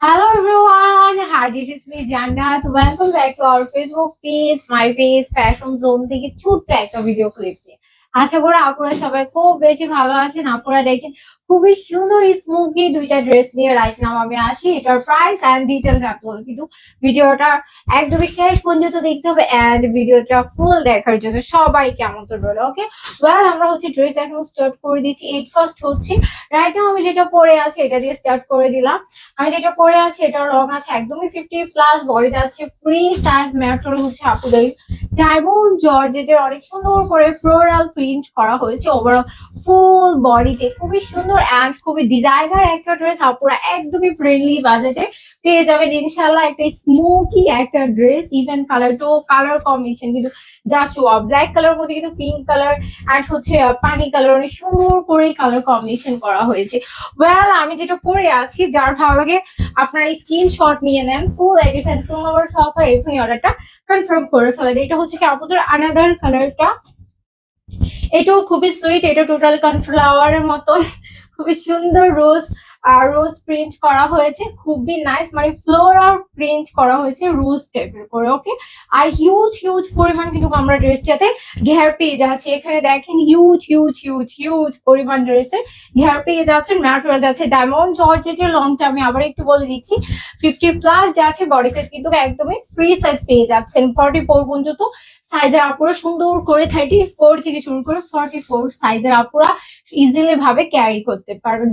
Hello everyone, hi, this is me Jannat. Welcome back to our Facebook page, my page Fashion Zone থেকে ছোট্ট একটা video clip নিয়ে। আশা করি আপনারা সবাই খুব বেশি ভালো আছেন। আপনারা দেখেন খুবই সুন্দর স্মোকি দুইটা ড্রেস নিয়ে রাইট নাও আমি আসি। এটার প্রাইস এন্ড ডিটেইলস আপনাদের কিন্তু ভিডিওটা একদমই শেষ পর্যন্ত দেখতে হবে এন্ড ভিডিওটা ফুল দেখার জন্য সবাইকে আমন্ত্রণ রইল। ওকে, ওয়েল আমরা হচ্ছে ড্রেস এখন স্টার্ট করে দিচ্ছি। এট ফার্স্ট হচ্ছে রাইট নাও আমি যেটা পরে আছি এটা দিয়ে স্টার্ট করে দিলাম। আমি যেটা পরে আছি এটার রং আছে একদমই 50+, বডিতে আছে ফ্রি সাইজ ম্যাটার হচ্ছে আপুদের ডায়মন্ড জর্জেটের অনেক সুন্দর করে ফ্লোরাল প্রিন্ট করা হয়েছে ওভারঅল ফুল বডিতে। খুবই সুন্দর অ্যান্ড খুবই ডিজাইনার একটা ড্রেস, আপুরা একদমই ফ্রেন্ডলি বাজেটে পেয়ে যাবেন ইনশাল্লাহ। একটা স্মোকি একটা ড্রেস, ইভেন কালার তো কালার কম্বিনেশন কিন্তু জাস্ট ব্ল্যাক কালার মধ্যে কিন্তু পিঙ্ক কালার অ্যান্ড হচ্ছে পানি কালার অনেক সুন্দর করে কালার কম্বিনেশন করা হয়েছে। ওয়েল আমি যেটা পরে আছি, যার ভালো লাগে আপনার স্ক্রিনশট নিয়ে নেন, ফুল আইডি সেন্ড ফোন নাম্বার সহকারে এখনই অর্ডারটা কনফার্ম করে ফেলেন। এটা হচ্ছে কি আপুদের আনাদার কালারটা, এটাও খুবই সুইট, এটা টোটাল কর্নফ্লাওয়ারের মতো খুবই সুন্দর রোজ রোজ প্রিন্ট করা হয়েছে, খুবই নাইস, মানে ফ্লোরাল প্রিন্ট করা হয়েছে রোজ টাইপের করে। ওকে, আর হিউজ হিউজ পরিমাণ কিন্তু আমরা ড্রেসটাতে ঘের পেয়ে যাচ্ছি। এখানে দেখেন হিউজ হিউজ হিউজ হিউজ পরিমাণ ড্রেসে ঘের পেয়ে যাচ্ছেন, ম্যাটেরিয়াল যাচ্ছে ডায়মন্ড জর্জেটের। লংটা আমি আবার একটু বলে দিচ্ছি, 50+ যাচ্ছে, বডি সাইজ কিন্তু একদমই ফ্রি সাইজ পেয়ে যাচ্ছেন 44 পর্যন্ত সাইজের আপুরা সুন্দর করে 34 থেকে শুরু করে 44 সাইজের আপুরা ইজিলি ভাবে ক্যারি করতে পারবেন।